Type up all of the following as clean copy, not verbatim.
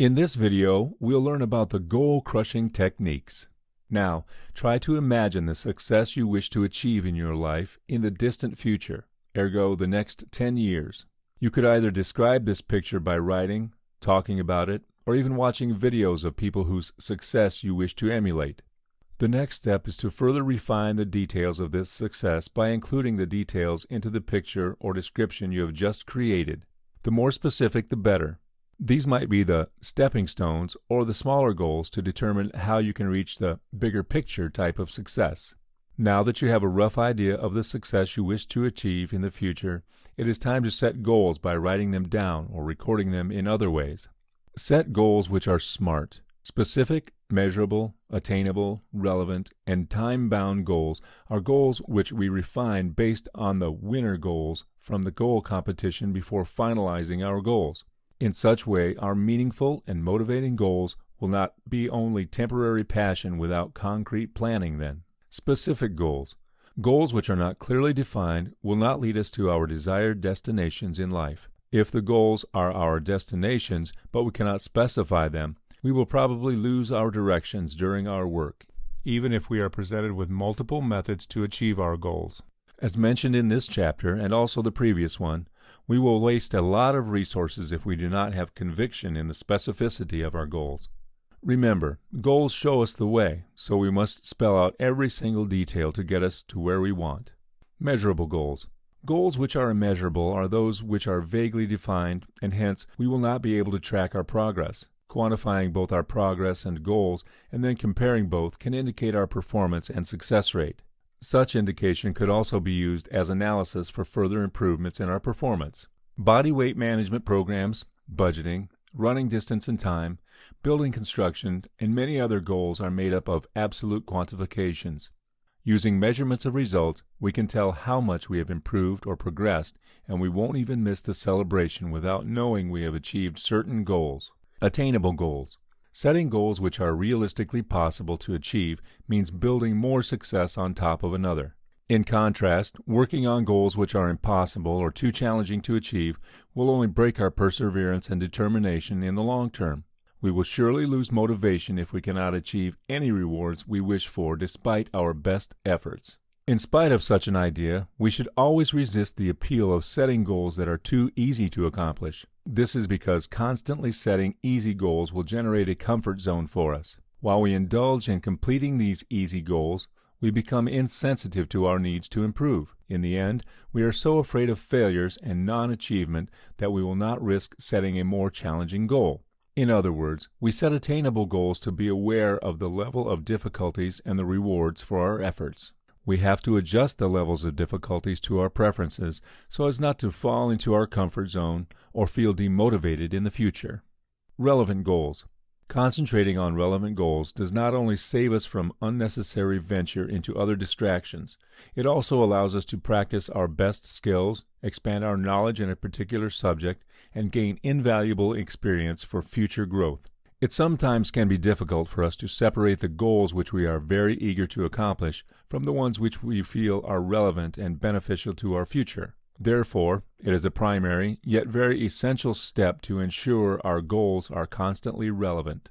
In this video, we'll learn about the goal-crushing techniques. Now, try to imagine the success you wish to achieve in your life in the distant future, ergo the next 10 years. You could either describe this picture by writing, talking about it, or even watching videos of people whose success you wish to emulate. The next step is to further refine the details of this success by including the details into the picture or description you have just created. The more specific, the better. These might be the stepping stones or the smaller goals to determine how you can reach the bigger picture type of success. Now that you have a rough idea of the success you wish to achieve in the future, it is time to set goals by writing them down or recording them in other ways. Set goals which are SMART. Specific, measurable, attainable, relevant, and time-bound goals are goals which we refine based on the winner goals from the goal competition before finalizing our goals. In such way, our meaningful and motivating goals will not be only temporary passion without concrete planning then. Specific goals. Goals which are not clearly defined will not lead us to our desired destinations in life. If the goals are our destinations, but we cannot specify them, we will probably lose our directions during our work, even if we are presented with multiple methods to achieve our goals. As mentioned in this chapter, and also the previous one, we will waste a lot of resources if we do not have conviction in the specificity of our goals. Remember, goals show us the way, so we must spell out every single detail to get us to where we want. Measurable goals. Goals which are immeasurable are those which are vaguely defined, and hence we will not be able to track our progress. Quantifying both our progress and goals, and then comparing both, can indicate our performance and success rate. Such indication could also be used as analysis for further improvements in our performance. Body weight management programs, budgeting, running distance and time, building construction, and many other goals are made up of absolute quantifications. Using measurements of results, we can tell how much we have improved or progressed, and we won't even miss the celebration without knowing we have achieved certain goals. Attainable goals. Setting goals which are realistically possible to achieve means building more success on top of another. In contrast, working on goals which are impossible or too challenging to achieve will only break our perseverance and determination in the long term. We will surely lose motivation if we cannot achieve any rewards we wish for despite our best efforts. In spite of such an idea, we should always resist the appeal of setting goals that are too easy to accomplish. This is because constantly setting easy goals will generate a comfort zone for us. While we indulge in completing these easy goals, we become insensitive to our needs to improve. In the end, we are so afraid of failures and non-achievement that we will not risk setting a more challenging goal. In other words, we set attainable goals to be aware of the level of difficulties and the rewards for our efforts. We have to adjust the levels of difficulties to our preferences so as not to fall into our comfort zone or feel demotivated in the future. Relevant goals. Concentrating on relevant goals does not only save us from unnecessary venture into other distractions, it also allows us to practice our best skills, expand our knowledge in a particular subject, and gain invaluable experience for future growth. It sometimes can be difficult for us to separate the goals which we are very eager to accomplish from the ones which we feel are relevant and beneficial to our future. Therefore, it is a primary, yet very essential step to ensure our goals are constantly relevant.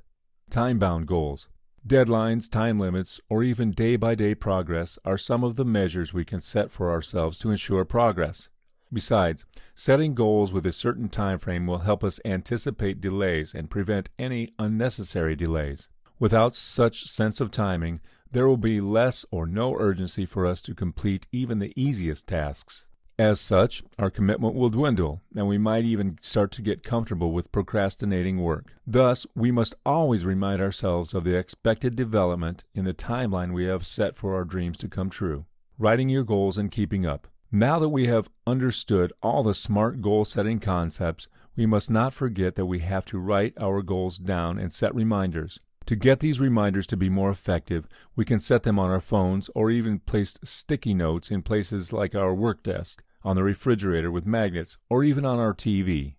Time-bound goals. Deadlines, time limits, or even day-by-day progress are some of the measures we can set for ourselves to ensure progress. Besides, setting goals with a certain time frame will help us anticipate delays and prevent any unnecessary delays. Without such sense of timing, there will be less or no urgency for us to complete even the easiest tasks. As such, our commitment will dwindle, and we might even start to get comfortable with procrastinating work. Thus, we must always remind ourselves of the expected development in the timeline we have set for our dreams to come true. Writing your goals and keeping up. Now that we have understood all the SMART goal-setting concepts, we must not forget that we have to write our goals down and set reminders. To get these reminders to be more effective, we can set them on our phones or even place sticky notes in places like our work desk, on the refrigerator with magnets, or even on our TV.